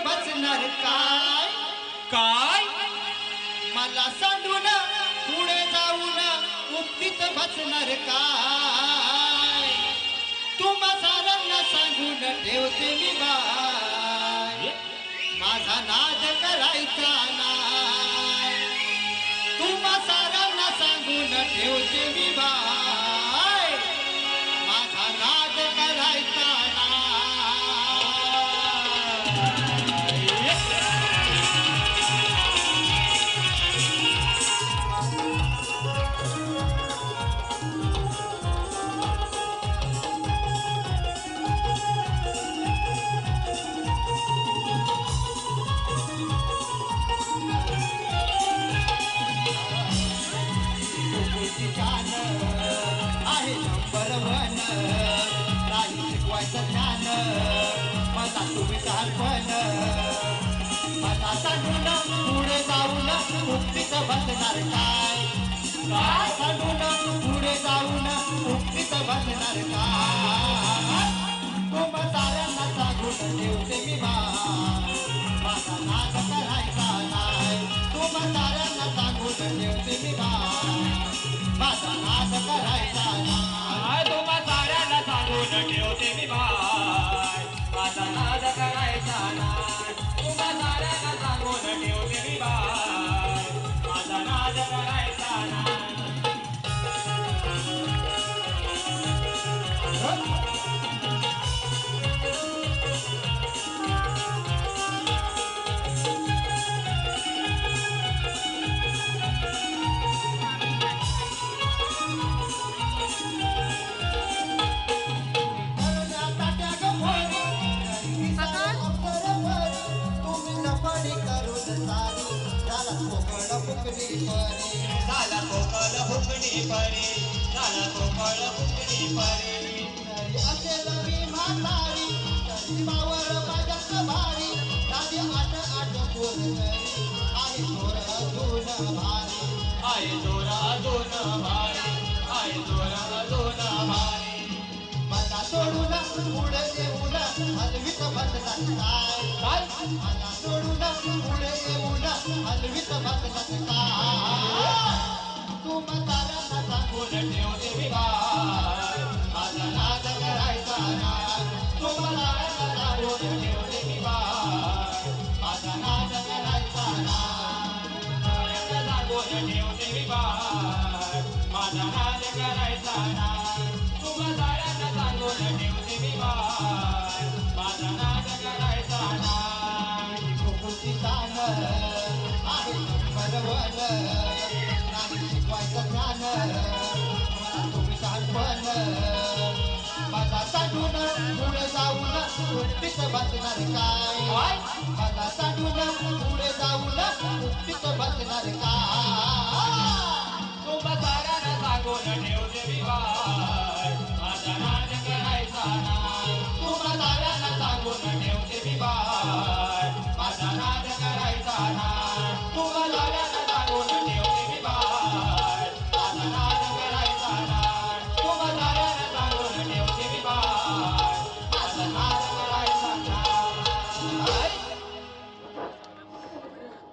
बचणार काय काय मला सांडून पुढे जाऊन उक्तीत बचणार काय तुम्हा साऱ्यांना सांगून ठेवते मी बाय माझा नाद करायचा नाही तुम्हा साऱ्यांना सांगून ठेवते मी बाय माझा नाद करायचा नाही आहे नंबर वन नाही शिकवायचं ज्ञान मला तुम्ही लहानपण मला सांगून पुढे जाऊन मुक्तीच बसणार काय काय सांगून पुढे जाऊन मुक्तीच बसणार काय तुम्हा साऱ्यांना सांगून ठेवते मी माझा नाद करायचा नाही तुम्हा साऱ्यांना सांगून ठेवते मी माझा नाद करायचा नाही तुम्हा साऱ्यांना सांगून ठेवते मी बाय माझा नाद करायचा नाही तुम्हा साऱ्यांना सांगून ठेवते मी बाय माझा नाद करायचा नाही झाला कोकळ फुकणी परी झाला कोकळ फुकणी परी असेल मी म्हातारी तरी मावळ माझ्या भारी राधी आठ आठ बोल करी आहे जोर अजून भारी आहे जोर अजून भारी आहे जोर अजून भारी मला सोडून पुढे येऊन हलवीत बसणार काय मला सोडून पुढे येऊन हलवीत बसणार काय तुम्हा साऱ्यांना सांगून ठेवते मी बाय माझा नाद करायचा नाही तुम्हा साऱ्यांना सांगून ठेवते मी बाय माझा नाद करायचा नाही सांगून ठेवते मी बाय माझा नाद करायचा नाही तुम्हा साऱ्यांना सांगून ठेवते मी बाय माझा नाद करायचा नाही खूपची तान आहे बरोबर नाही शिकवायचं ज्ञान मला तुम्ही लहानपण मला सांगून पुढे जाऊन उठीत बसणार काय मला सांगून पुढे जाऊन उठीत बसणार काय तुम्हा साऱ्यांना सांगून ठेवते मी बाय